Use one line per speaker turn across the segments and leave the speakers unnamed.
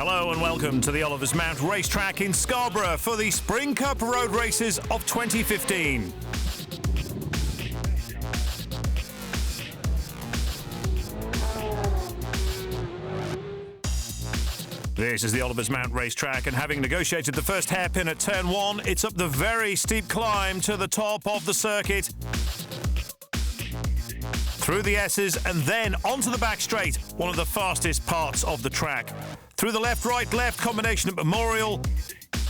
Hello and welcome to the Oliver's Mount racetrack in Scarborough for the Spring Cup Road Races of 2015. This is the Oliver's Mount racetrack, and having negotiated the first hairpin at turn 1, it's up the very steep climb to the top of the circuit, through the S's and then onto the back straight, one of the fastest parts of the track. Through the left-right-left combination at Memorial,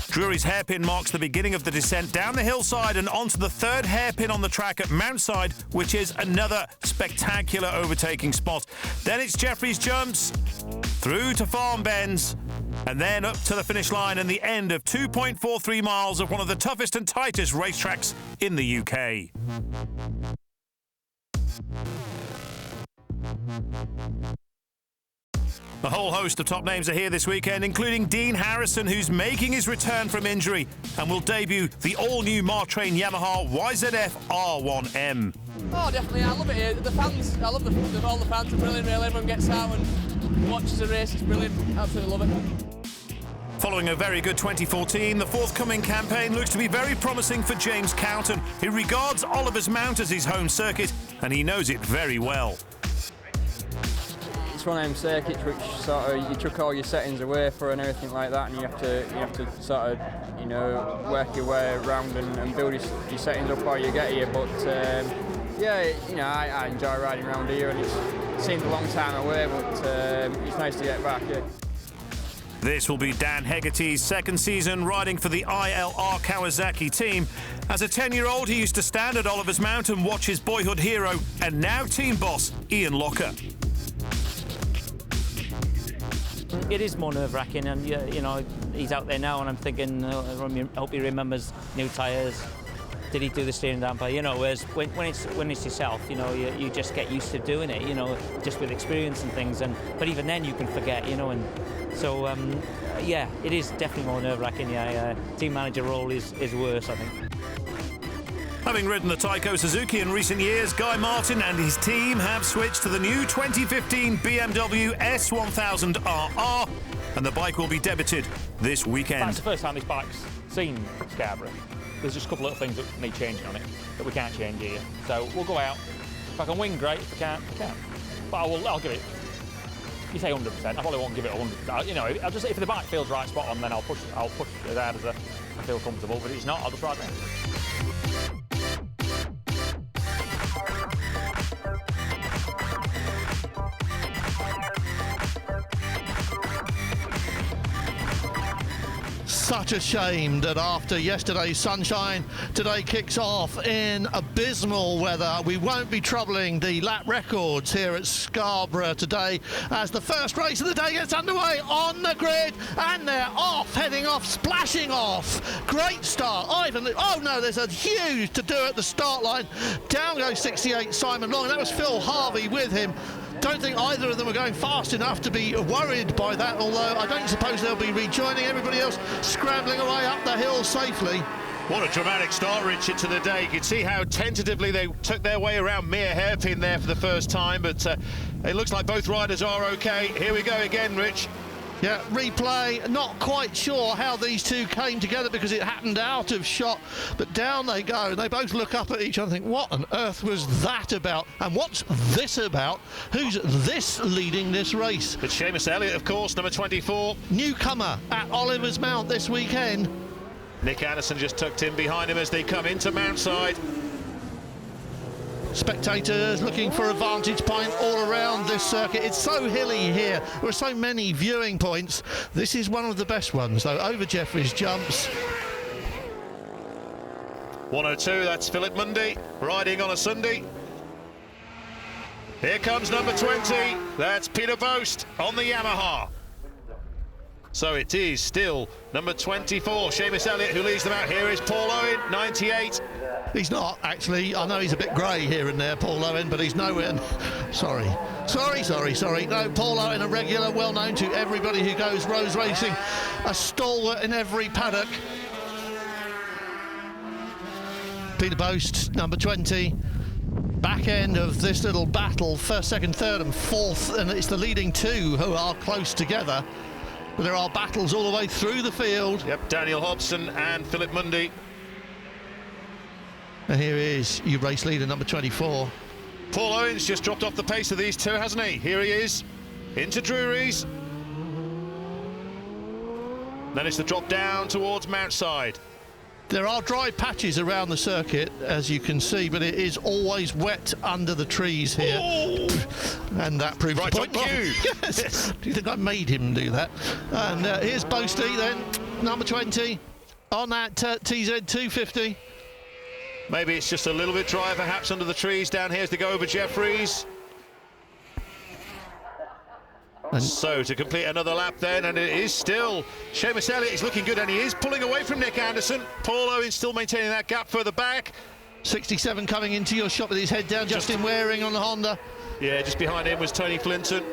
Drury's hairpin marks the beginning of the descent down the hillside and onto the third hairpin on the track at Mountside, which is another spectacular overtaking spot. Then it's Jefferies Jumps, through to Farm Bends, and then up to the finish line and the end of 2.43 miles of one of the toughest and tightest racetracks in the UK. A whole host of top names are here this weekend, including Dean Harrison, who's making his return from injury and will debut the all-new Martrain Yamaha R1M.
Oh, definitely, I love it here. The fans, I love all the fans are brilliant, really. Everyone gets out and watches the race, it's brilliant. Absolutely love it.
Following a very good 2014, the forthcoming campaign looks to be very promising for James Cowton. He regards Oliver's Mount as his home circuit, and he knows it very well.
It's one of them circuits which sort of you took all your settings away for and everything like that, and you have to sort of, you know, work your way around and build your settings up while you get here. But yeah, you know, I enjoy riding around here, and it seems a long time away, but it's nice to get back here.
This will be Dan Hegarty's second season riding for the ILR Kawasaki team. As a 10-year-old, he used to stand at Oliver's Mount and watch his boyhood hero and now team boss Ian Locker.
It is more nerve-wracking, and you know, he's out there now, and I'm thinking, I hope he remembers new tyres. Did he do the steering damper? You know, whereas when it's yourself, you know, you just get used to doing it, you know, just with experience and things. But even then, you can forget, you know, and so yeah, it is definitely more nerve-wracking. Yeah, team manager role is worse, I think.
Having ridden the Taiko Suzuki in recent years, Guy Martin and his team have switched to the new 2015 BMW S1000RR, and the bike will be debuted this weekend.
That's the first time this bike's seen Scarborough. There's just a couple of little things that need changing on it that we can't change here. So we'll go out. If I can win, great. If I can't, I can't. But I'll give it. You say 100%. I probably won't give it 100%. You know, if the bike feels right spot on, then I'll push as hard as I feel comfortable. But if it's not, I'll just ride it.
Such a shame that after yesterday's sunshine, today kicks off in abysmal weather. We won't be troubling the lap records here at Scarborough today as the first race of the day gets underway on the grid, and they're off, heading off, splashing off. Great start. Ivan, oh no, there's a huge to-do at the start line. Down goes 68 Simon Long, and that was Phil Harvey with him. Don't think either of them are going fast enough to be worried by that, although I don't suppose they'll be rejoining everybody else scrambling away up the hill safely.
What a dramatic start, Richard, to the day. You can see how tentatively they took their way around mere hairpin there for the first time, but it looks like both riders are okay. Here we go again, Rich.
Yeah, replay, not quite sure how these two came together because it happened out of shot, but down they go, and they both look up at each other and think, what on earth was that about? And what's this about? Who's this leading this race?
It's Seamus Elliott, of course, number 24.
Newcomer at Oliver's Mount this weekend.
Nick Anderson just tucked in behind him as they come into Mountside.
Spectators looking for a vantage point all around this circuit. It's so hilly here. There are so many viewing points. This is one of the best ones, though, over Jefferies Jumps.
102, that's Philip Mundy, riding on a Sunday. Here comes number 20, that's Peter Boast on the Yamaha. So it is still number 24, Seamus Elliott, who leads them out. Here is Paul Owen, 98.
He's not, actually. I know he's a bit grey here and there, Paul Owen, but he's nowhere. Sorry. No, Paul Owen, a regular, well known to everybody who goes rose racing, a stalwart in every paddock. Peter Boast, number 20. Back end of this little battle, first, second, third and fourth, and it's the leading two who are close together. But there are battles all the way through the field.
Yep, Daniel Hobson and Philip Mundy.
And here is your race leader, number 24.
Paul Owens just dropped off the pace of these two, hasn't he? Here he is, into Drury's. Then it's the drop down towards Mountside.
There are dry patches around the circuit, as you can see, but it is always wet under the trees here.
Oh!
And that proves
Right
the
on
point.
cue.
Yes. Do you think I made him do that? And here's Boasty then, number 20, on that TZ 250.
Maybe it's just a little bit dry, perhaps, under the trees down here as they go over Jefferies.
And
so to complete another lap then, and it is still Seamus Elliott is looking good, and he is pulling away from Nick Anderson. Paul Owens still maintaining that gap further back.
67 coming into your shot with his head down, Justin Waring on the Honda.
Yeah, just behind him was Tony Flinton.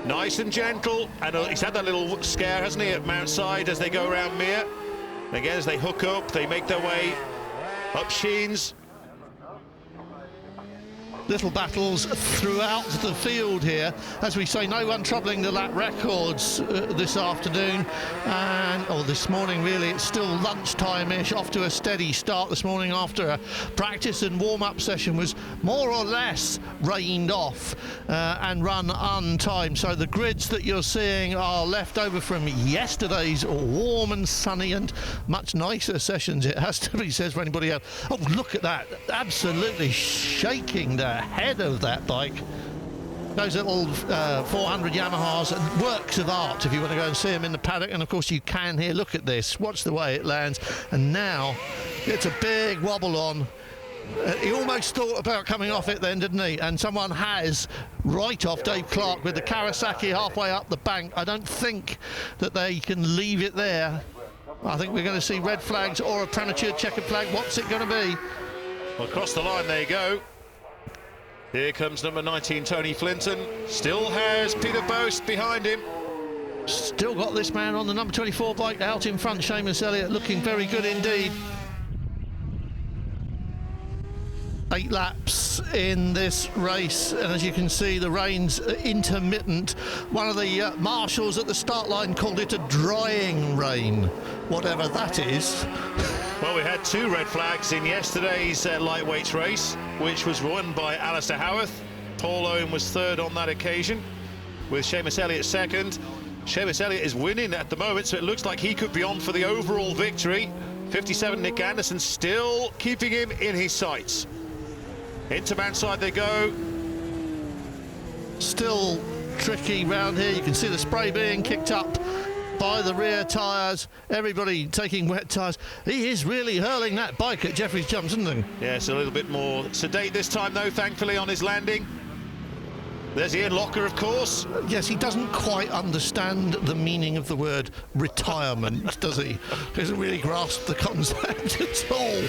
Nice and gentle, and he's had that little scare, hasn't he, at Mountside as they go around Mere. Again, as they hook up, they make their way up Sheens.
Little battles throughout the field here. As we say, no one troubling the lap records this afternoon, or this morning really. It's still lunchtime-ish, off to a steady start this morning after a practice and warm-up session was more or less rained off and run untimed. So the grids that you're seeing are left over from yesterday's warm and sunny and much nicer sessions, it has to be, says for anybody else. Oh, look at that, absolutely shaking the head of that bike. Those little 400 Yamahas, works of art if you want to go and see them in the paddock, and of course you can here. Look at this, watch the way it lands, and now it's a big wobble on. He almost thought about coming off it then, didn't he? And someone has right off Dave Clark with the Kawasaki halfway up the bank. I don't think that they can leave it there. I think we're going to see red flags or a premature checkered flag. What's it going to be?
Well, across the line they go. Here comes number 19, Tony Flinton. Still has Peter Boast behind him.
Still got this man on the number 24 bike out in front, Seamus Elliott, looking very good indeed. 8 laps in this race, and as you can see, the rain's intermittent. One of the marshals at the start line called it a drying rain, whatever that is.
Well, we had 2 red flags in yesterday's lightweights race, which was won by Alistair Howarth. Paul Owen was third on that occasion, with Seamus Elliott second. Seamus Elliott is winning at the moment, so it looks like he could be on for the overall victory. 57, Nick Anderson still keeping him in his sights. Into Mountside they go.
Still tricky round here. You can see the spray being kicked up by the rear tyres. Everybody taking wet tyres. He is really hurling that bike at Jefferies Jumps, isn't he?
Yes, a little bit more sedate this time though, thankfully, on his landing. There's Ian Locker, of course.
Yes, he doesn't quite understand the meaning of the word retirement, does he? He doesn't really grasp the concept at all.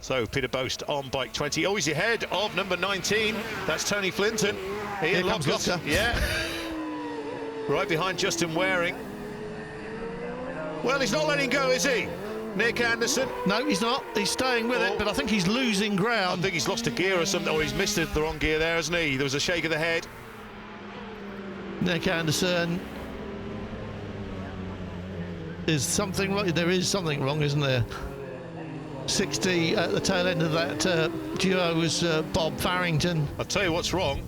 So Peter Boast on bike 20. Oh, he's ahead of number 19. That's Tony Flinton.
Here comes Locker.
Yeah. Right behind Justin Waring. Well, he's not letting go, is he? Nick Anderson.
No, he's not. He's staying with it, but I think he's losing ground.
I think he's lost a gear or something, or he's missed the wrong gear there, hasn't he? There was a shake of the head.
Nick Anderson. Is something wrong? There is something wrong, isn't there? 60 at the tail end of that duo was Bob Farrington.
I'll tell you what's wrong.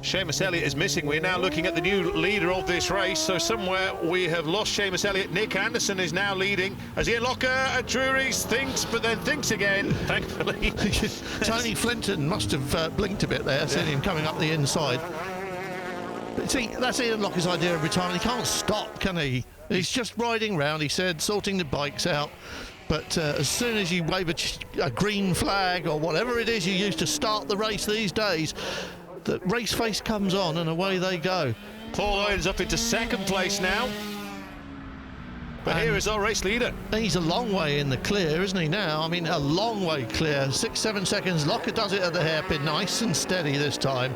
Seamus Elliott is missing. We're now looking at the new leader of this race, so somewhere we have lost Seamus Elliott. Nick Anderson is now leading as Ian Locker at Drury's thinks, but then thinks again, thankfully.
Tony Flinton must have blinked a bit there, seeing him coming up the inside. But see, that's Ian Locker's idea of retirement. He can't stop, can he? He's just riding round, he said, sorting the bikes out. But as soon as you wave a green flag or whatever it is you use to start the race these days, the race face comes on and away they go.
Paul Owens up into second place now. But here is our race leader.
He's a long way in the clear, isn't he now? I mean, a long way clear. 6-7 seconds. Locker does it at the hairpin, nice and steady this time.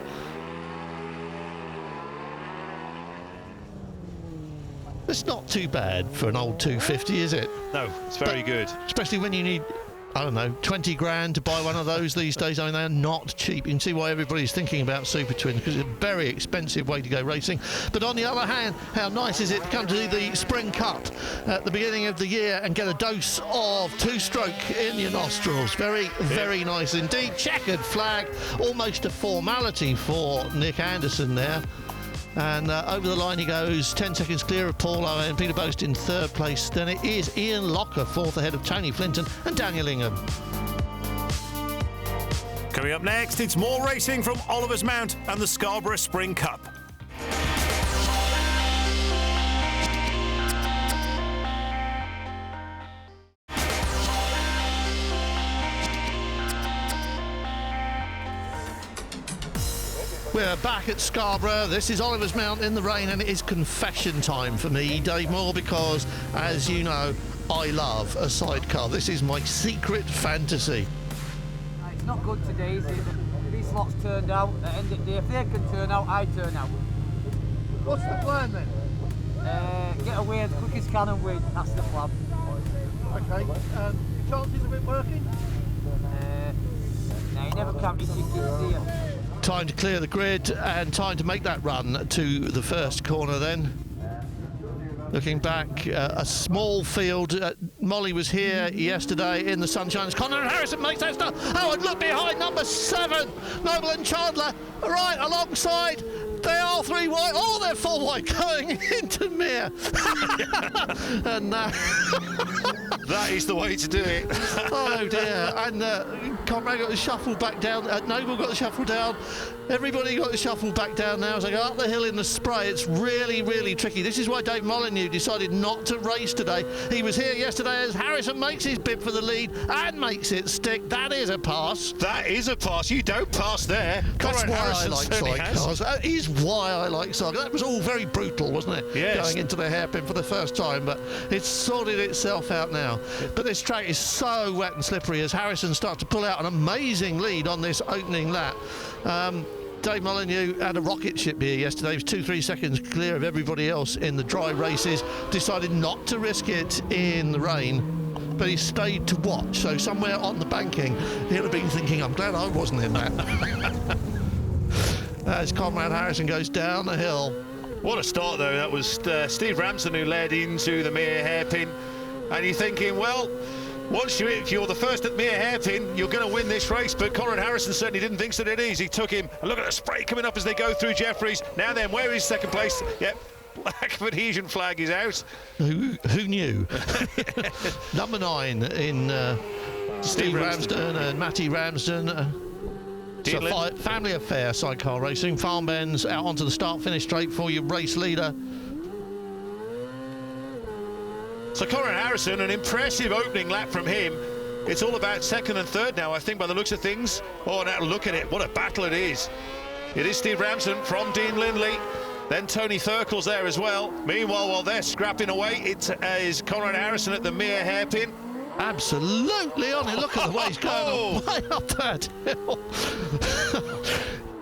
It's not too bad for an old 250, is it?
No, it's very good.
Especially when you need I don't know, 20 grand to buy one of those these days. I mean, they're not cheap. You can see why everybody's thinking about Super Twins, because it's a very expensive way to go racing. But on the other hand, how nice is it to come to the Spring Cup at the beginning of the year and get a dose of two-stroke in your nostrils. Very, very nice indeed. Checkered flag, almost a formality for Nick Anderson there. And over the line he goes, 10 seconds clear of Paul Owen, Peter Boast in third place. Then it is Ian Locker, fourth, ahead of Tony Flinton and Daniel Ingham.
Coming up next, it's more racing from Oliver's Mount and the Scarborough Spring Cup.
We're back at Scarborough. This is Oliver's Mount in the rain, and it is confession time for me, Dave Moore, because, as you know, I love a sidecar. This is my secret fantasy.
It's not good today, is it? These slots turned out at the end of the day. If they can turn out, I turn out.
What's the plan then?
Get away as quick as can and win. That's the plan.
Okay. Chances of it working?
No, you never count your tickets, do you?
Time to clear the grid and time to make that run to the first corner then. Looking back, a small field. Molly was here yesterday in the sunshine. As Conor and Harrison makes that start. Oh, and look behind, number 7, Noble and Chandler, right alongside. They are 3 wide. Oh, they're 4 wide going into Mere. And
that is the way to do it.
Oh dear. And Conrad got the shuffle back down. Noble got the shuffle down. Everybody got the shuffle back down now as they go up the hill in the spray. It's really, really tricky. This is why Dave Molyneux decided not to race today. He was here yesterday as Harrison makes his bid for the lead and makes it stick. That is a pass.
That is a pass. You don't pass there.
That's why I like sidecars. That is why I like sidecars. That was all very brutal, wasn't it?
Yes.
Going into the hairpin for the first time, but it's sorted itself out now. But this track is so wet and slippery as Harrison starts to pull out an amazing lead on this opening lap. Dave Molyneux had a rocket ship here yesterday. He was 2-3 seconds clear of everybody else in the dry races. Decided not to risk it in the rain, but he stayed to watch. So somewhere on the banking, he'll have been thinking, I'm glad I wasn't in that. As Conrad Harrison goes down the hill.
What a start, though. That was Steve Ramsden who led into the Mere hairpin. And you're thinking, well, if you're the first at Mere hairpin, you're going to win this race. But Conrad Harrison certainly didn't think so that it is. He took him. And look at the spray coming up as they go through Jefferies. Now then, where is second place? Yep, black adhesion flag is out.
Who knew? Number 9 in Steve Ramsden and Matty Ramsden. It's a family affair, sidecar racing. Farm bends out onto the start-finish straight for your race leader.
So Conrad Harrison, an impressive opening lap from him. It's all about second and third now, I think, by the looks of things. Oh, now look at it. What a battle it is. It is Steve Ramsden from Dean Lindley. Then Tony Thurkel's there as well. Meanwhile, while they're scrapping away, it is Conrad Harrison at the Mere hairpin.
Absolutely on it. Look at the way he's going way up that hill.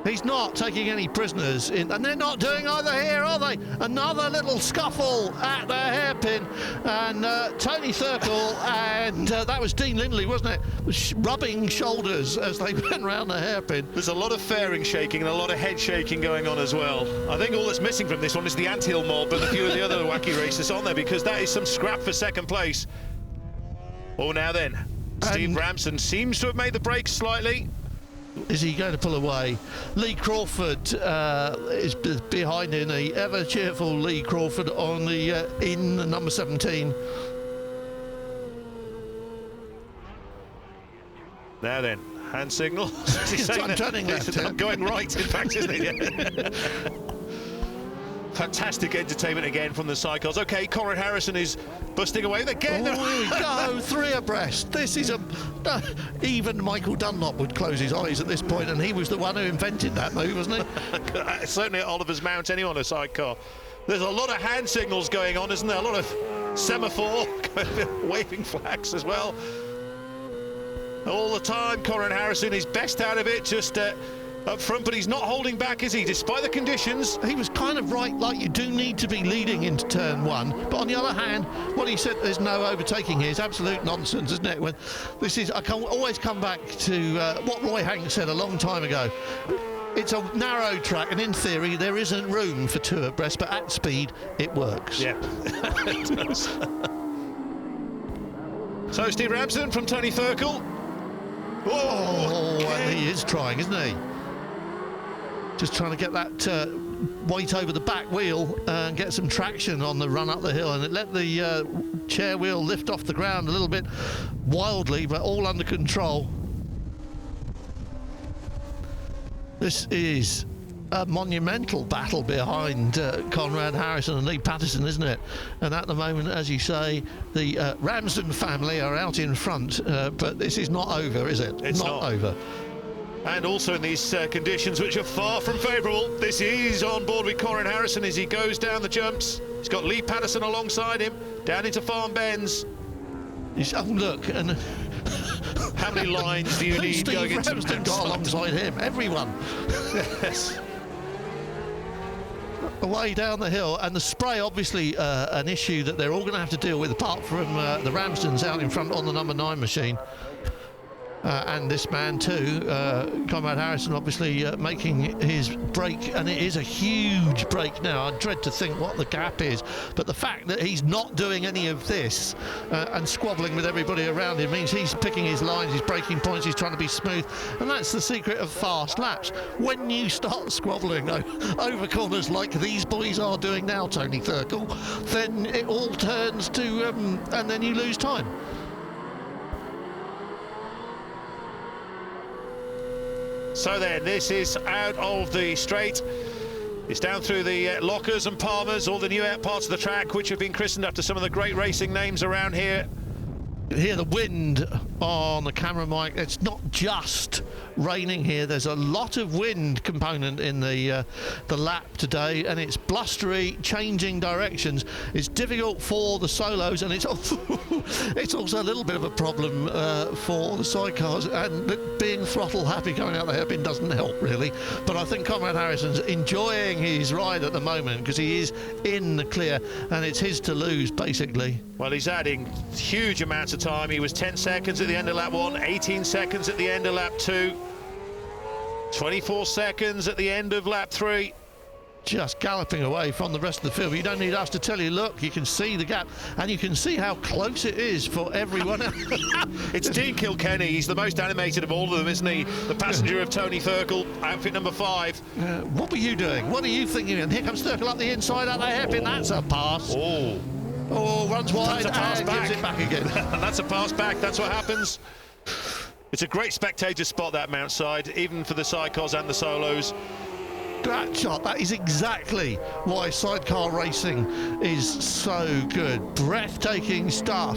He's not taking any prisoners in, and they're not doing either here, are they? Another little scuffle at the hairpin, and Tony Thurkel and that was Dean Lindley, wasn't it? Rubbing shoulders as they went round the hairpin.
There's a lot of fairing shaking and a lot of head shaking going on as well. I think all that's missing from this one is the anthill mob and a few of the other wacky races on there, because that is some scrap for second place. Oh, now then, Steve Ramsden seems to have made the break slightly.
Is he going to pull away? Lee Crawford is behind him. The ever cheerful Lee Crawford on the in the number 17.
Now then, hand signal.
I'm turning left.
I'm going right, in fact, isn't it? Fantastic entertainment again from the sidecars. Okay, Conrad Harrison is busting away. Again.
Oh, here we go, 3 abreast. This is even Michael Dunlop would close his eyes at this point, and he was the one who invented that move, wasn't he?
Certainly at Oliver's Mount, any on a sidecar. There's a lot of hand signals going on, isn't there? A lot of semaphore, waving flags as well. All the time, Conrad Harrison is best out of it, just up front, but he's not holding back, is he, despite the conditions?
He was kind of right, like you do need to be leading into turn one, but on the other hand, what he said, there's no overtaking here, is absolute nonsense, isn't it? When this is, I can always come back to what Roy Hanks said a long time ago. It's a narrow track, and in theory, there isn't room for two abreast, but at speed, it works.
Yeah, it does. So Steve Ramsden from Tony Thurkel.
Oh, and he is trying, isn't he? Just trying to get that weight over the back wheel and get some traction on the run up the hill, and it let the chair wheel lift off the ground a little bit wildly, but all under control. This is a monumental battle behind Conrad Harrison and Lee Patterson, isn't it? And at the moment, as you say, the Ramsden family are out in front, but this is not over, is it?
It's not over. And also in these conditions, which are far from favourable, this is on board with Conrad Harrison as he goes down the jumps. He's got Lee Patterson alongside him, down into Farm Bends.
Oh, look, and
how many lines do you need
Steve
going into
Ramsden got alongside him? Everyone.
Yes.
Away down the hill, and the spray obviously an issue that they're all going to have to deal with, apart from the Ramsdens out in front on the number 9 machine. And this man too, Conrad Harrison, obviously making his break, and it is a huge break now. I dread to think what the gap is, but the fact that he's not doing any of this and squabbling with everybody around him means he's picking his lines, his braking points, he's trying to be smooth, and that's the secret of fast laps. When you start squabbling over corners like these boys are doing now, Tony Thurkel, then it all turns to, and then you lose time.
So then, this is out of the straight. It's down through the lockers and palmers, all the new parts of the track, which have been christened after some of the great racing names around here.
You hear the wind on the camera mic. It's not just raining here. There's a lot of wind component in the lap today, and it's blustery, changing directions. It's difficult for the solos, and it's also a little bit of a problem for the sidecars, and being throttle happy going out the hairpin doesn't help really. But I think Conrad Harrison's enjoying his ride at the moment because he is in the clear, and it's his to lose basically.
Well, he's adding huge amounts of time. He was 10 seconds at the end of lap 1, 18 seconds at the end of lap 2, 24 seconds at the end of lap 3.
Just galloping away from the rest of the field. You don't need us to tell you, look, you can see the gap, and you can see how close it is for everyone else.
It's Dean Kilkenny. He's the most animated of all of them, isn't he? The passenger of Tony Thurkel, outfit number 5.
What were you doing? What are you thinking? And here comes Thurkel up the inside, out the hairpin. That's a pass. Oh, runs wide and gives it back again.
That's a pass back. That's what happens. It's a great spectator spot, that Mount Side, even for the sidecars and the solos.
That shot, that is exactly why sidecar racing is so good. Breathtaking stuff.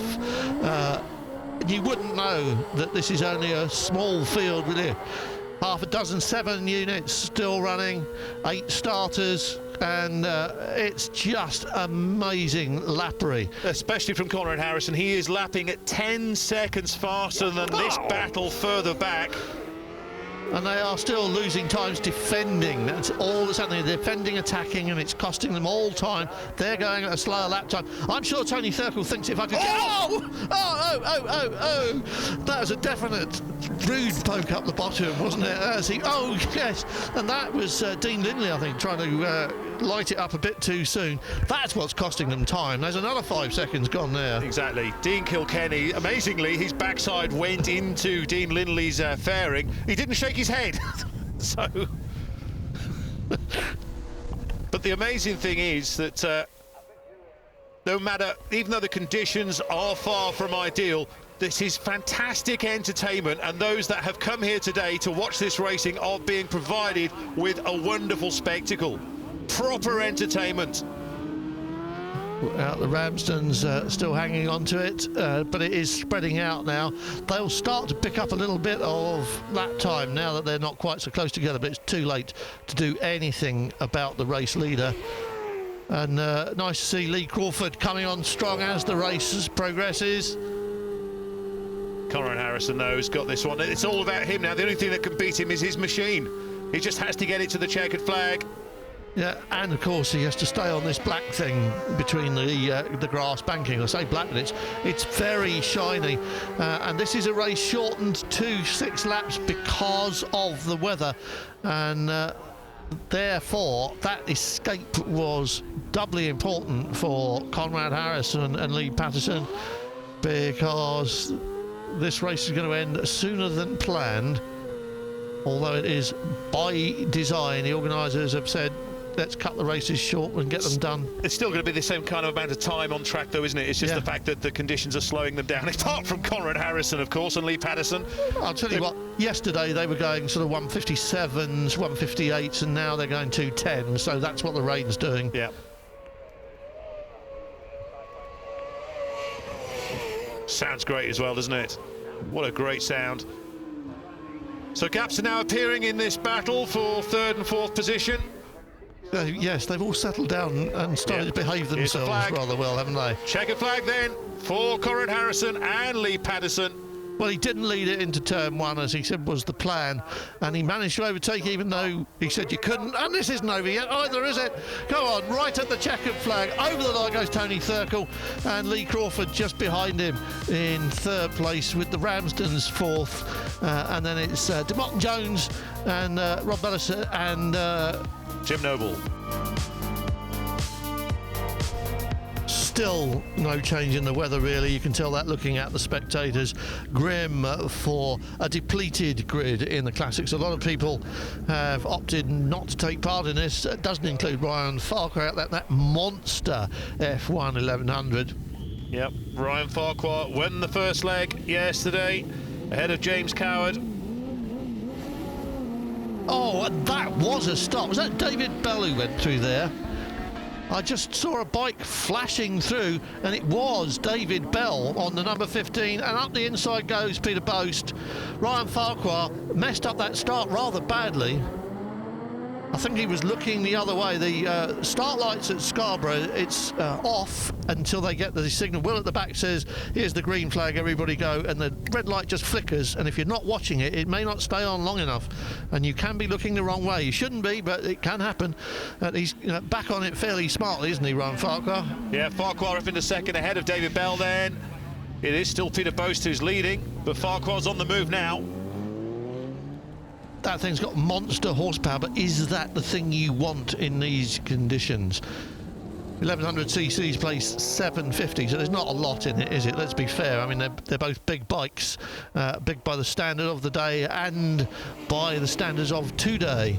You wouldn't know that this is only a small field with it. Half a dozen, 7 units still running, 8 starters, and it's just amazing lappery.
Especially from Conrad Harrison. He is lapping at 10 seconds faster than this battle further back.
And they are still losing times defending. That's all that's happening. They're defending, attacking, and it's costing them all time. They're going at a slower lap time. I'm sure Tony Thurkel thinks if I could that was a definite rude poke up the bottom, wasn't it? As he, yes. And that was Dean Lindley, I think, trying to light it up a bit too soon. That's what's costing them time. There's another 5 seconds gone there.
Exactly. Dean Kilkenny, amazingly, his backside went into Dean Lindley's fairing. He didn't shake his head. So but the amazing thing is that no matter, even though the conditions are far from ideal, this is fantastic entertainment, and those that have come here today to watch this racing are being provided with a wonderful spectacle. Proper entertainment.
The Ramsdens still hanging on to it, but it is spreading out now. They'll start to pick up a little bit of lap time now that they're not quite so close together, but it's too late to do anything about the race leader. And nice to see Lee Crawford coming on strong as the race progresses.
Conrad Harrison, though, has got this one. It's all about him now. The only thing that can beat him is his machine. He just has to get it to the checkered flag.
Yeah, and of course he has to stay on this black thing between the grass banking. I say black, but it's very shiny. And this is a race shortened to 6 laps because of the weather, and therefore that escape was doubly important for Conrad Harrison and Lee Patterson, because this race is going to end sooner than planned. Although it is by design, the organisers have said, let's cut the races short and get them done.
It's still going to be the same kind of amount of time on track, though, isn't it? It's just the fact that the conditions are slowing them down. Apart from Conrad Harrison, of course, and Lee Patterson.
I'll tell you what, yesterday they were going sort of 157s, 158s, and now they're going 210s, so that's what the rain's doing.
Yeah. Sounds great as well, doesn't it? What a great sound. So gaps are now appearing in this battle for 3rd and 4th position.
Yes, they've all settled down and started to behave themselves rather well, haven't they?
Checkered flag then for Conrad Harrison and Lee Patterson.
Well, he didn't lead it into turn 1, as he said was the plan, and he managed to overtake even though he said you couldn't. And this isn't over yet either, is it? Go on, right at the checkered flag. Over the line goes Tony Thurkel, and Lee Crawford just behind him in 3rd place, with the Ramsdens 4th. And then it's DeMott Jones and Rob Bellis and
Jim Noble.
Still no change in the weather, really. You can tell that looking at the spectators. Grim for a depleted grid in the Classics. A lot of people have opted not to take part in this. It doesn't include Ryan Farquhar, that monster F1 1100.
Yep, Ryan Farquhar won the first leg yesterday ahead of James Cowton.
Oh, that was a stop. Was that David Bell who went through there? I just saw a bike flashing through, and it was David Bell on the number 15, and up the inside goes Peter Boast. Ryan Farquhar messed up that start rather badly. I think he was looking the other way. The start lights at Scarborough, it's off until they get the signal. Will at the back says, here's the green flag, everybody go, and the red light just flickers, and if you're not watching it, it may not stay on long enough, and you can be looking the wrong way. You shouldn't be, but it can happen. He's back on it fairly smartly, isn't he, Ryan Farquhar?
Yeah, Farquhar up into 2nd ahead of David Bell then. It is still Peter Boast who's leading, but Farquhar's on the move now.
That thing's got monster horsepower, but is that the thing you want in these conditions? 1100cc's place 750, so there's not a lot in it, is it? Let's be fair. I mean, they're both big bikes, big by the standard of the day and by the standards of today.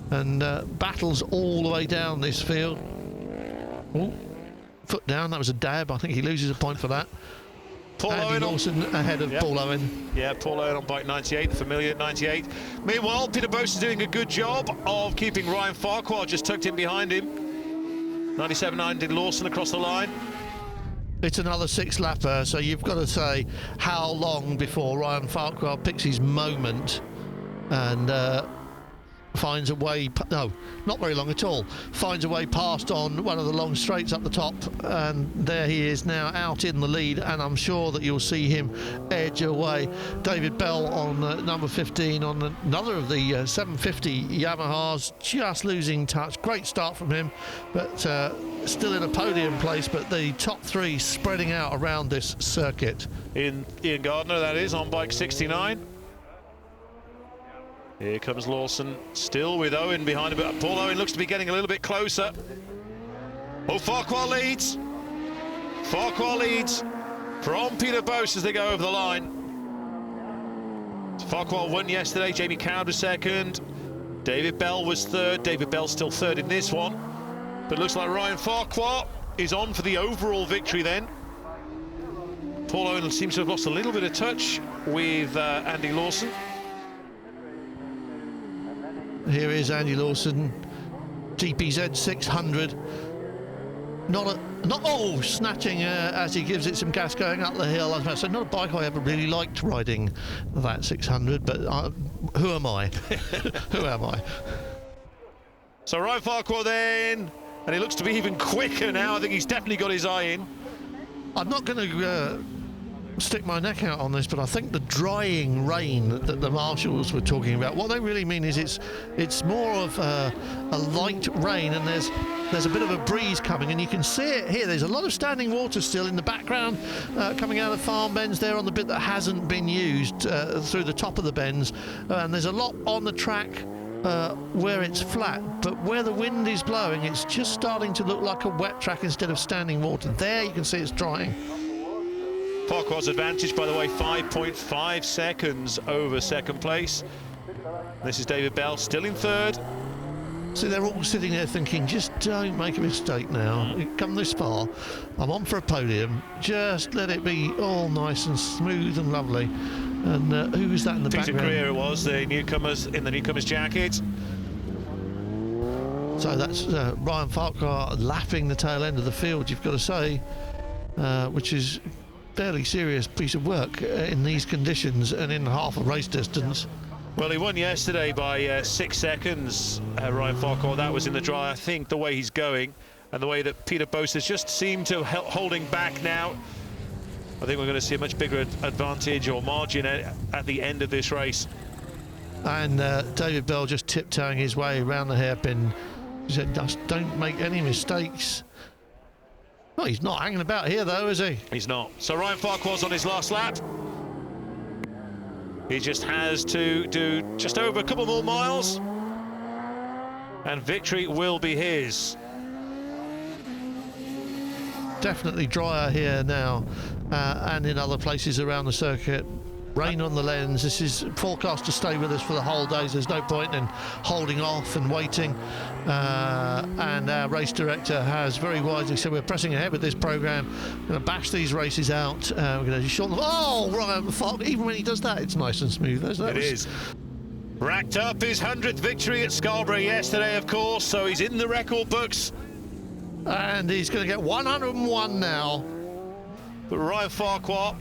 And battles all the way down this field. Ooh, foot down, that was a dab. I think he loses a point for that. Andy Lawson ahead of Paul Owen.
Yeah, Paul Owen on bike 98, the familiar 98. Meanwhile, Peter Boast is doing a good job of keeping Ryan Farquhar just tucked in behind him. 97.9 Andy Lawson across the line.
It's another 6-lapper, so you've got to say how long before Ryan Farquhar picks his moment and finds a way, no, not very long at all, finds a way past on one of the long straights up the top, and there he is now out in the lead, and I'm sure that you'll see him edge away. David Bell on number 15 on another of the 750 Yamahas, just losing touch. Great start from him, but still in a podium place, but the top 3 spreading out around this circuit.
Ian Gardner, that is, on bike 69. Here comes Lawson, still with Owen behind him, but Paul Owen looks to be getting a little bit closer. Oh, Farquhar leads. Farquhar leads from Peter Boast as they go over the line. Farquhar won yesterday, Jamie Coward was 2nd. David Bell was 3rd. David Bell's still 3rd in this one. But it looks like Ryan Farquhar is on for the overall victory then. Paul Owen seems to have lost a little bit of touch with Andy Lawson.
Here is Andy Lawson, GPZ 600. Snatching as he gives it some gas going up the hill. I was about to say, not a bike I ever really liked riding, that 600, but who am I? Who am I?
So Ryan Farquhar then, and he looks to be even quicker now. I think he's definitely got his eye in.
I'm not going to stick my neck out on this, but I think the drying rain that the marshals were talking about, what they really mean is it's more of a light rain, and there's a bit of a breeze coming, and you can see it here. There's a lot of standing water still in the background coming out of farm bends there on the bit that hasn't been used through the top of the bends, and there's a lot on the track where it's flat, but where the wind is blowing, it's just starting to look like a wet track instead of standing water. There you can see it's drying.
Farquhar's advantage, by the way, 5.5 seconds over second place. This is David Bell still in third.
See, they're all sitting there thinking, just don't make a mistake now. You've come this far, I'm on for a podium, just let it be all nice and smooth and lovely. And who was that in the background?
Peter Creer was the newcomers in the newcomers jacket.
So that's Ryan Farquhar lapping the tail end of the field, you've got to say, which is fairly serious piece of work in these conditions and in half a race distance.
Well, he won yesterday by 6 seconds, Ryan Farquhar. That was in the dry. I think the way he's going and the way that Peter Bose has just seemed to holding back now, I think we're going to see a much bigger advantage or margin at the end of this race.
And David Bell just tiptoeing his way around the hairpin. He said, just don't make any mistakes. Well, he's not hanging about here, though, is he?
He's not. So Ryan Farquhar's on his last lap. He just has to do just over a couple more miles, and victory will be his.
Definitely drier here now, and in other places around the circuit. Rain on the lens. This is forecast to stay with us for the whole day. So there's no point in holding off and waiting. And our race director has very wisely said we're pressing ahead with this program. Going to bash these races out. We're going to shorten them. Oh, Ryan Falk, even when he does that, it's nice and smooth.
It is. Racked up his 100th victory at Scarborough yesterday, of course, so he's in the record books.
And he's going to get 101 now.
But Ryan Farquhar,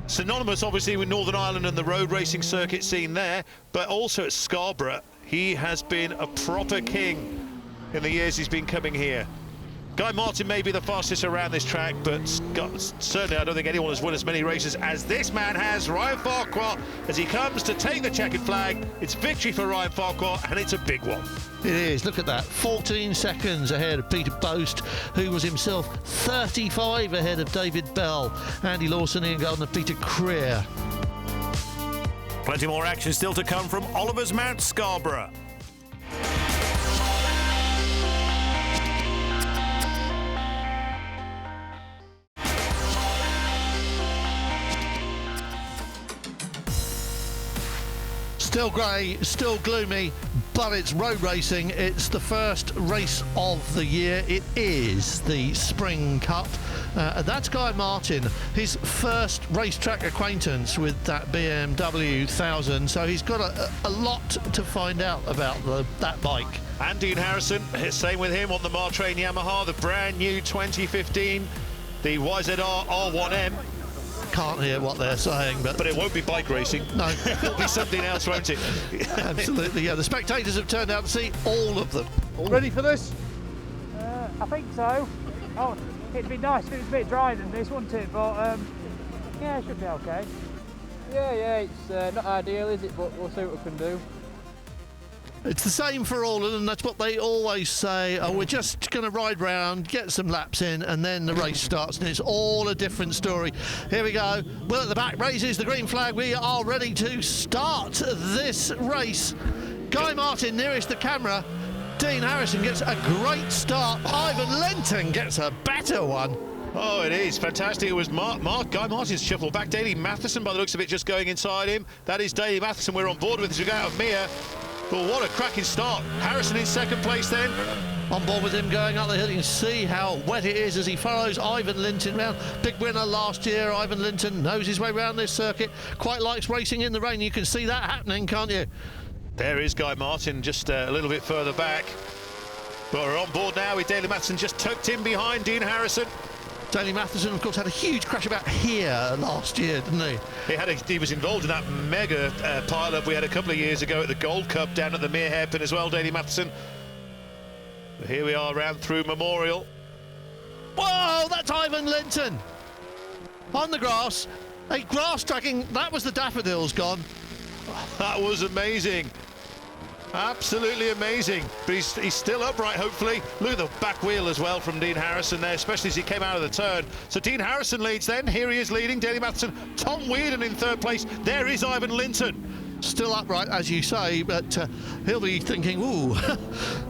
synonymous obviously with Northern Ireland and the road racing circuit scene there, but also at Scarborough, he has been a proper king in the years he's been coming here. Guy Martin may be the fastest around this track, but certainly I don't think anyone has won as many races as this man has. Ryan Farquhar, as he comes to take the checkered flag. It's victory for Ryan Farquhar, and it's a big one.
It is. Look at that. 14 seconds ahead of Peter Bost, who was himself 35 ahead of David Bell, Andy Lawson, Ian Golden and Peter Creer.
Plenty more action still to come from Oliver's Mount Scarborough.
Still grey, still gloomy, but it's road racing. It's the first race of the year. It is the Spring Cup. That's Guy Martin, his first racetrack acquaintance with that BMW 1000. So he's got a lot to find out about that bike.
And Dean Harrison, same with him on the Martrain Yamaha, the brand new 2015, the YZR R1M.
Can't hear what they're saying, but
it won't be bike racing.
No,
it'll be something else, won't it?
Absolutely, yeah. The spectators have turned out to see all of them.
All ready for this? I think so. Oh, it'd be nice if it was a bit drier than this, wouldn't it? But yeah, it should be okay. Yeah, it's not ideal, is it? But we'll see what we can do.
It's the same for all of them. That's what they always say. Oh, we're just going to ride round, get some laps in, and then the race starts, and it's all a different story. Here we go. Will at the back raises the green flag. We are ready to start this race. Guy Martin nearest the camera. Dean Harrison gets a great start. Ivan Lenton gets a better one.
Oh, it is fantastic. It was Guy Martin's shuffle back. Daley Matheson, by the looks of it, just going inside him. That is Daley Matheson we're on board with as we go out of Mere. Well, what a cracking start. Harrison in second place then.
On board with him going up the hill. You can see how wet it is as he follows Ivan Linton round. Big winner last year. Ivan Linton knows his way around this circuit. Quite likes racing in the rain. You can see that happening, can't you?
There is Guy Martin just a little bit further back. But we're on board now with Daley Matheson just tucked in behind Dean Harrison.
Daley Matheson, of course, had a huge crash about here last year, didn't he?
He was involved in that mega pile-up we had a couple of years ago at the Gold Cup down at the Mere hairpin as well, Daley Matheson. But here we are round through Memorial.
Whoa, that's Ivan Linton. on the grass. A grass tracking, that was the daffodils gone.
That was amazing. Absolutely amazing. But he's still upright, hopefully. Look at the back wheel as well from Dean Harrison there, especially as he came out of the turn. So Dean Harrison leads then. Here he is leading. Daley Matheson, Tom Wheadon in third place. There is Ivan Linton.
Still upright, as you say, but he'll be thinking, ooh,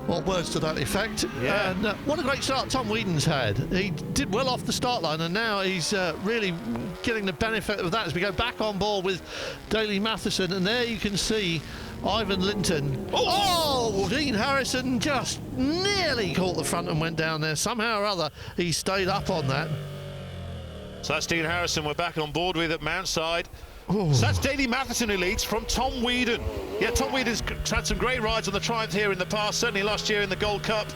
what words to that effect.
Yeah.
And what a great start Tom Wheadon's had. He did well off the start line, and now he's really getting the benefit of that as we go back on board with Daley Matheson. And there you can see Ivan Linton. Oh, Dean Harrison just nearly caught the front and went down there. Somehow or other, he stayed up on that.
So that's Dean Harrison we're back on board with at Mountside.
Ooh.
So that's Daley Matheson who leads from Tom Wheadon. Yeah, Tom Wheadon's had some great rides on the Triumph here in the past, certainly last year in the Gold Cup.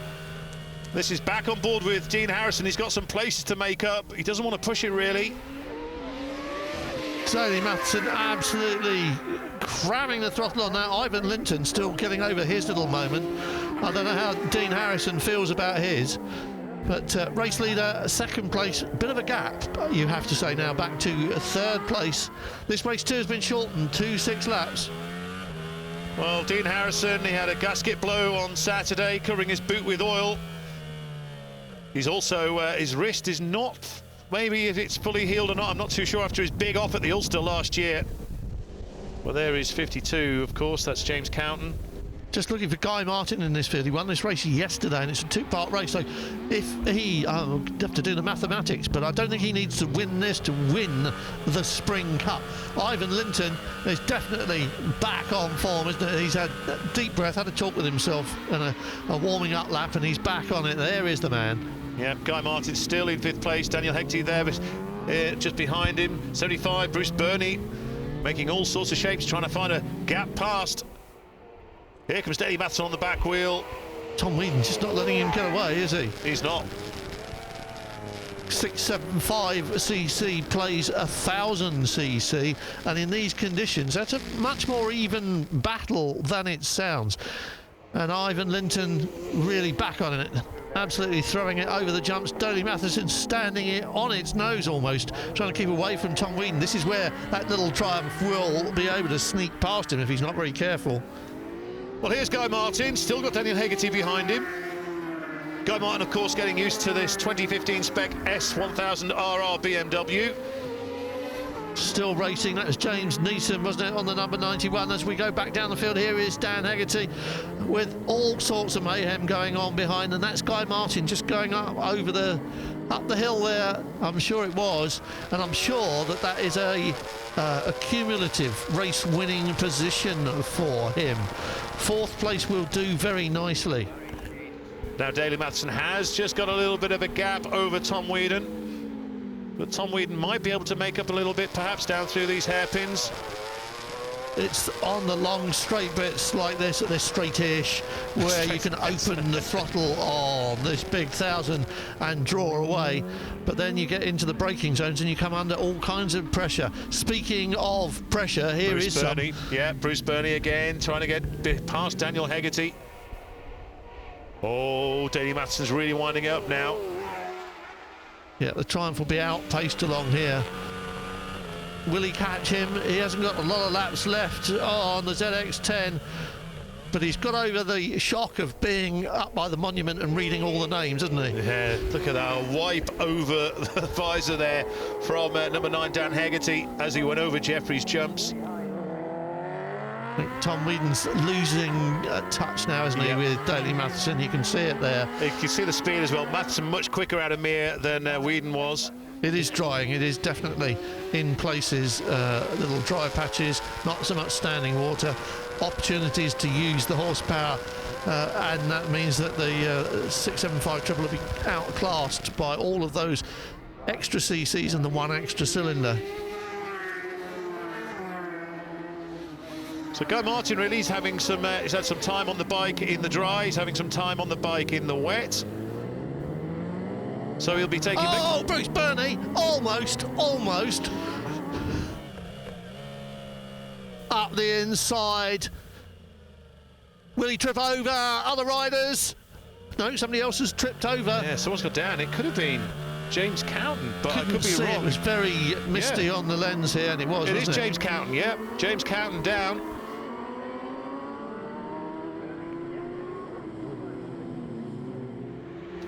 This is back on board with Dean Harrison. He's got some places to make up. He doesn't want to push it really.
Daley Matheson absolutely cramming the throttle on now. Ivan Linton still getting over his little moment. I don't know how Dean Harrison feels about his. But race leader, second place, bit of a gap, you have to say now, back to third place. This race too has been shortened to 6 laps.
Well, Dean Harrison, he had a gasket blow on Saturday, covering his boot with oil. He's also, his wrist is not, maybe if it's fully healed or not, I'm not too sure after his big off at the Ulster last year. Well, there is 52, of course, that's James Cowton.
Just looking for Guy Martin in this field. He won this race yesterday, and it's a 2-part race. So if he, I'll have to do the mathematics, but I don't think he needs to win this to win the Spring Cup. Ivan Linton is definitely back on form, isn't it? He's had a deep breath, had a talk with himself, and a warming up lap, and he's back on it. There is the man.
Yeah, Guy Martin still in 5th place. Daniel Hegarty there, but just behind him. 75, Bruce Burney, making all sorts of shapes, trying to find a gap past. Here comes Daley Matheson on the back wheel.
Tom Wheadon just not letting him get away, is he?
He's not.
675cc plays 1000cc, and in these conditions, that's a much more even battle than it sounds. And Ivan Linton really back on it, absolutely throwing it over the jumps. Daley Matheson standing it on its nose almost, trying to keep away from Tom Wheadon. This is where that little Triumph will be able to sneak past him if he's not very careful.
Well, here's Guy Martin, still got Daniel Hegarty behind him. Guy Martin, of course, getting used to this 2015 spec S1000RR BMW.
Still racing, that was James Neeson, wasn't it, on the number 91. As we go back down the field, here is Dan Hegarty with all sorts of mayhem going on behind, and that's Guy Martin just going up the hill there, I'm sure it was, and I'm sure that is a cumulative race-winning position for him. 4th place will do very nicely.
Now Daley Matheson has just got a little bit of a gap over Tom Wheadon, but Tom Wheadon might be able to make up a little bit, perhaps down through these hairpins.
It's on the long straight bits like this, at this straight-ish, where you can open the throttle on this big 1000 and draw away. But then you get into the braking zones and you come under all kinds of pressure. Speaking of pressure, here
Bruce
is
Burney.
some.
Yeah, Bruce Burney again, trying to get past Daniel Hegarty. Oh, Daley Matheson's really winding up now.
Yeah, the Triumph will be outpaced along here. Will he catch him? He hasn't got a lot of laps left on the ZX10, but he's got over the shock of being up by the monument and reading all the names, hasn't he?
Yeah, look at that, a wipe over the visor there from number 9 Dan Hegarty as he went over Jefferies Jumps.
I think Tom Wheadon's losing touch now, isn't he, with Daley Matheson? You can see it there.
You can see the speed as well. Matheson much quicker out of Mere than Wheadon was.
It is drying, it is definitely in places, little dry patches, not so much standing water, opportunities to use the horsepower, and that means that the 675 triple will be outclassed by all of those extra cc's and the one extra cylinder.
So Guy Martin really is having some, he's had some time on the bike in the dry, he's having some time on the bike in the wet. So he'll be taking...
Oh, Bruce Burney, almost. Up the inside. Will he trip over other riders? No, somebody else has tripped over.
Yeah, someone's got down. It could have been James Cowton, but I could be
see,
wrong.
it was very misty on the lens here, and it was.
It is
wasn't
James Cowton, yeah. James Cowton down.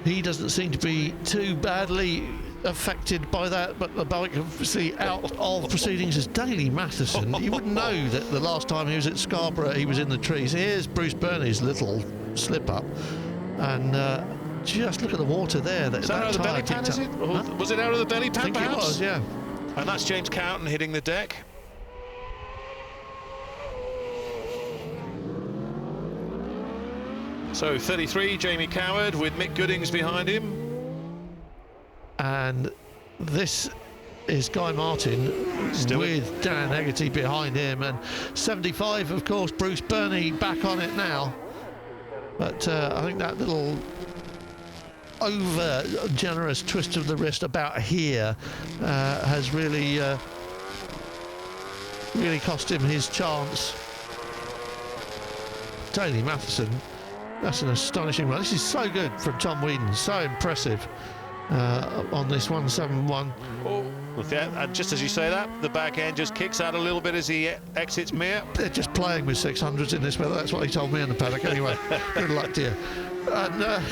He doesn't seem to be too badly affected by that, but the bike obviously out of proceedings is Daley Matheson. You wouldn't know that the last time he was at Scarborough he was in the trees. Here's Bruce Burney's little slip up, and just look at the water there.
Is that out of the belly pan, is it? Or was it out of the belly pan,
I think
perhaps?
it was, yeah.
And that's James Cowton hitting the deck. So 33, Jamie Coward with Mick Goodings behind him.
And this is Guy Martin with Dan Hegarty behind him, and 75, of course, Bruce Burney back on it now. But I think that little over generous twist of the wrist about here has really cost him his chance. Daley Matheson, that's an astonishing run. This is so good from Tom Whedon, so impressive on this 171.
Oh, yeah, and just as you say that, the back end just kicks out a little bit as he exits Mere.
They're just playing with 600s in this weather. That's what he told me in the paddock anyway. Good luck to you. And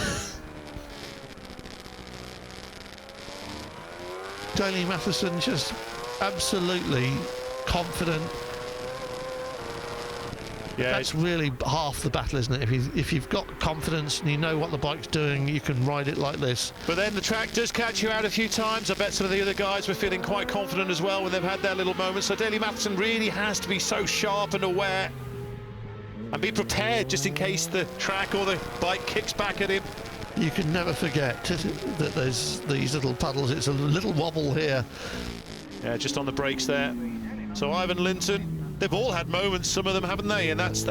Daley Matheson just absolutely confident.
Yeah,
that's really half the battle, isn't it? If you've got confidence and you know what the bike's doing, you can ride it like this.
But then the track does catch you out a few times. I bet some of the other guys were feeling quite confident as well when they've had their little moments. So Daley Matheson really has to be so sharp and aware and be prepared just in case the track or the bike kicks back at him.
You can never forget that there's these little puddles. It's a little wobble here.
Yeah, just on the brakes there. So Ivan Linton. They've all had moments, some of them, haven't they? And that's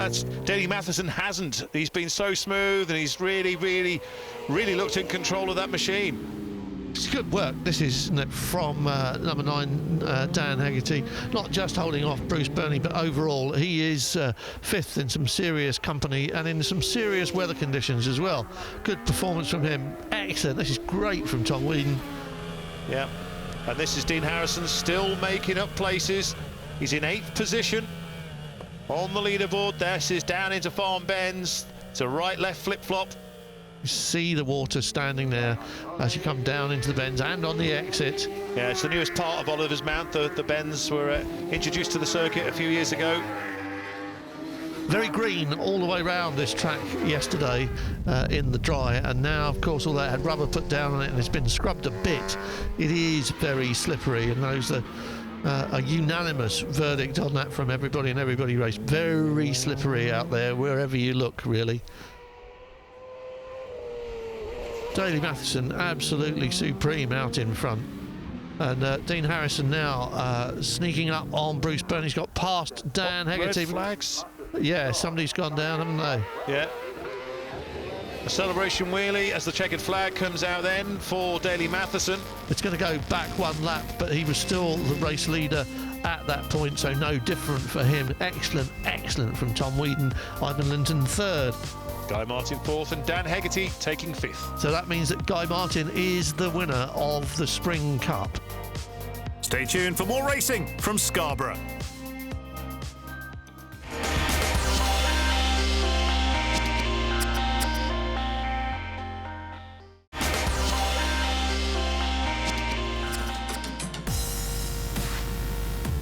Daley Matheson hasn't. He's been so smooth, and he's really looked in control of that machine.
It's good work. This is, isn't it, from number 9, Dan Hegarty. Not just holding off Bruce Burney, but overall he is fifth in some serious company and in some serious weather conditions as well. Good performance from him. Excellent. This is great from Tom Whedon.
Yeah, and this is Dean Harrison still making up places. He's in 8th position on the leaderboard. This is down into Farm Bends. It's a right-left flip-flop.
You see the water standing there as you come down into the bends and on the exit.
Yeah, it's the newest part of Oliver's Mount. The bends were introduced to the circuit a few years ago.
Very green all the way around this track yesterday in the dry, and now, of course, all that had rubber put down on it and it's been scrubbed a bit. It is very slippery, and those are a unanimous verdict on that from everybody and everybody race. Very slippery out there wherever you look, really. Daley Matheson absolutely supreme out in front, and Dean Harrison now sneaking up on Bruce Burney. He's got past Dan Hegarty.
Red flags.
Yeah, somebody's gone down, haven't they?
Yeah. A celebration wheelie as the checkered flag comes out then for Daley Matheson.
It's going to go back one lap, but he was still the race leader at that point, so no different for him. Excellent from Tom Whedon. Ivan Linton third.
Guy Martin fourth and Dan Hegarty taking fifth.
So that means that Guy Martin is the winner of the Spring Cup.
Stay tuned for more racing from Scarborough.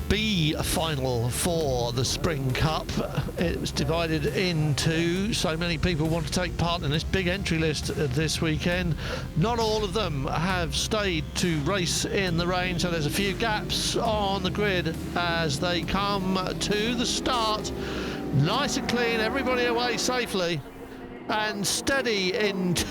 B final for the Spring Cup. It was divided into so many people want to take part in this big entry list this weekend. Not all of them have stayed to race in the rain, so there's a few gaps on the grid as they come to the start. Nice and clean, everybody away safely. And steady into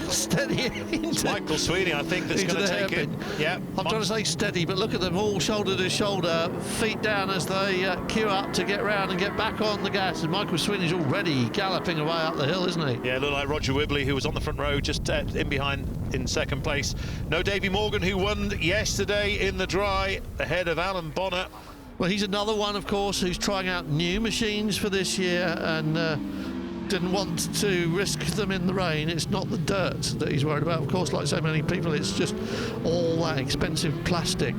Michael Sweeney, I think, that's going to take it. Yeah,
I'm trying to say steady, but look at them all shoulder to shoulder, feet down as they queue up to get round and get back on the gas. And Michael Sweeney's already galloping away up the hill, isn't he?
Yeah, looked like Roger Wibley, who was on the front row, just in behind in second place. No Davy Morgan, who won yesterday in the dry, ahead of Alan Bonner.
Well, he's another one, of course, who's trying out new machines for this year, and didn't want to risk them in the rain. It's not the dirt that he's worried about, of course, like so many people. It's just all that expensive plastic.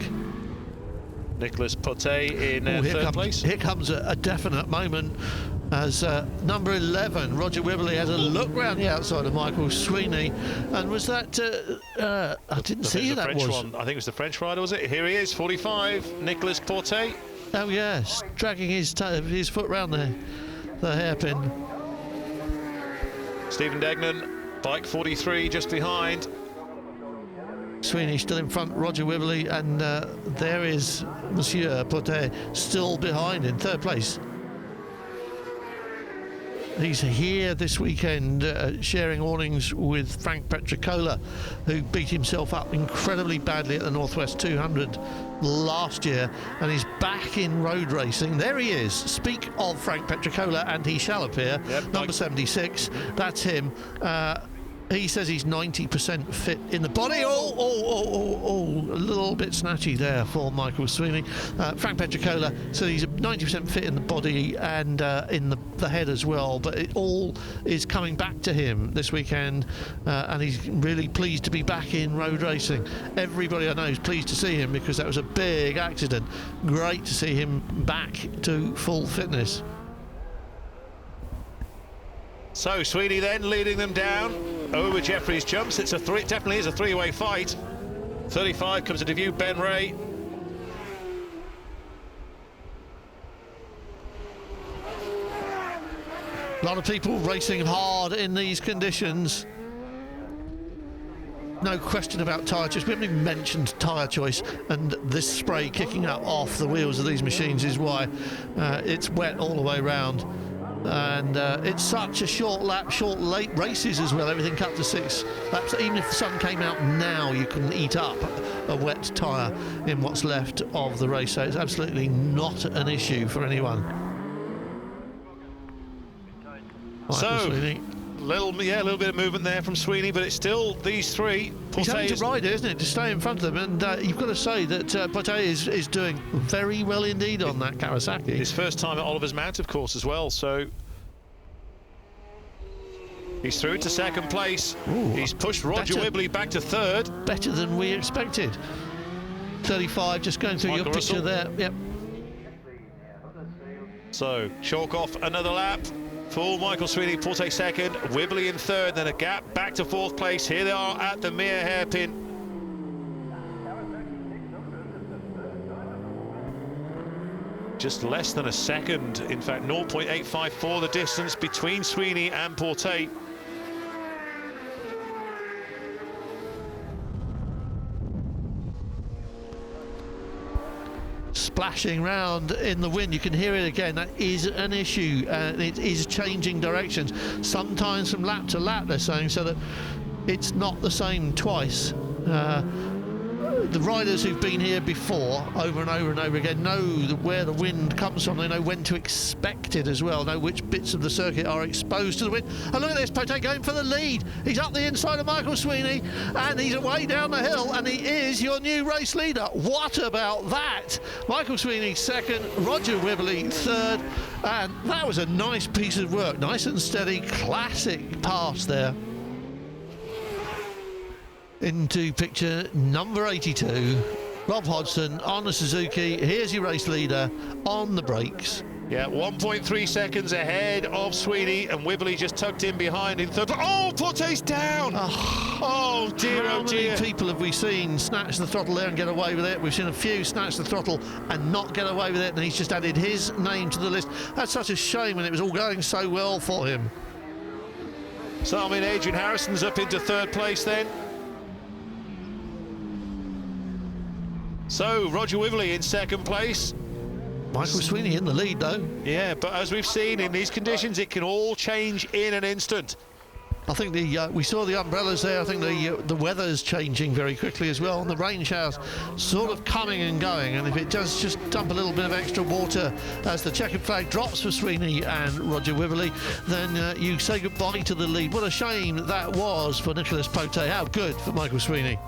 Nicholas Potet in third place.
Here comes a definite moment as number 11, Roger Wibberley, has a look round the outside of Michael Sweeney. And was that... I didn't see who that was.
One. I think it was the French rider, was it? Here he is, 45, Nicholas Potet.
Oh, yes, dragging his foot round the hairpin.
Stephen Degnan, bike 43, just behind.
Sweeney still in front, Roger Wibberley, and there is Monsieur Potet still behind in third place. He's here this weekend sharing awnings with Frank Petricola, who beat himself up incredibly badly at the Northwest 200 last year, and he's back in road racing. There he is. Speak of Frank Petricola, and he shall appear.
Yep,
number 76, that's him. He says he's 90% fit in the body. Oh, a little bit snatchy there for Michael Sweeney. Frank Petricola says he's 90% fit in the body and in the head as well, but it all is coming back to him this weekend, and he's really pleased to be back in road racing. Everybody I know is pleased to see him because that was a big accident. Great to see him back to full fitness.
So Sweeney then leading them down over Jefferies Jumps. It definitely is a three-way fight. 35 comes into view, Ben Ray.
A lot of people racing hard in these conditions. No question about tyre choice. We haven't even mentioned tyre choice, and this spray kicking up off the wheels of these machines is why it's wet all the way round. And it's such a short late races as well, everything up to 6 laps. Even if the sun came out now, you can eat up a wet tyre in what's left of the race, so it's absolutely not an issue for anyone.
So, a little bit of movement there from Sweeney, but it's still these three.
He's having to ride it, isn't it, to stay in front of them, and you've got to say that Potet is doing very well indeed on that Kawasaki.
His first time at Oliver's Mount, of course, as well, so he's through to second place.
Ooh,
he's pushed Roger Wibberley back to third.
Better than we expected. 35, just going through
Michael
your picture
Russell
there. Yep.
So chalk off another lap. Full Michael Sweeney, Potet second, Wibberley in third, then a gap back to fourth place. Here they are at the mere hairpin. Just less than a second, in fact 0.854 the distance between Sweeney and Potet.
Splashing round in the wind, you can hear it again. That is an issue, and it is changing directions, sometimes from lap to lap, they're saying, so that it's not the same twice. The riders who've been here before, over and over and over again, know where the wind comes from. They know when to expect it as well, know which bits of the circuit are exposed to the wind. And look at this, Potet going for the lead. He's up the inside of Michael Sweeney, and he's away down the hill, and he is your new race leader. What about that? Michael Sweeney second, Roger Wibberley third, and that was a nice piece of work. Nice and steady, classic pass there. Into picture number 82, Rob Hodgson on the Suzuki. Here's your race leader on the brakes.
Yeah, 1.3 seconds ahead of Sweeney, and Wibberley just tucked in behind in third. Oh, Potet's down! Oh dear,
How
oh dear.
many people have we seen snatch the throttle there and get away with it? We've seen a few snatch the throttle and not get away with it, and he's just added his name to the list. That's such a shame when it was all going so well for him.
So, I mean, Adrian Harrison's up into third place then. So, Roger Wibberley in second place.
Michael Sweeney in the lead, though.
Yeah, but as we've seen, in these conditions, it can all change in an instant.
I think we saw the umbrellas there. I think the weather's changing very quickly as well, and the rain showers sort of coming and going. And if it does just dump a little bit of extra water as the checkered flag drops for Sweeney and Roger Wibberley, then you say goodbye to the lead. What a shame that was for Nicholas Potet. How good for Michael Sweeney.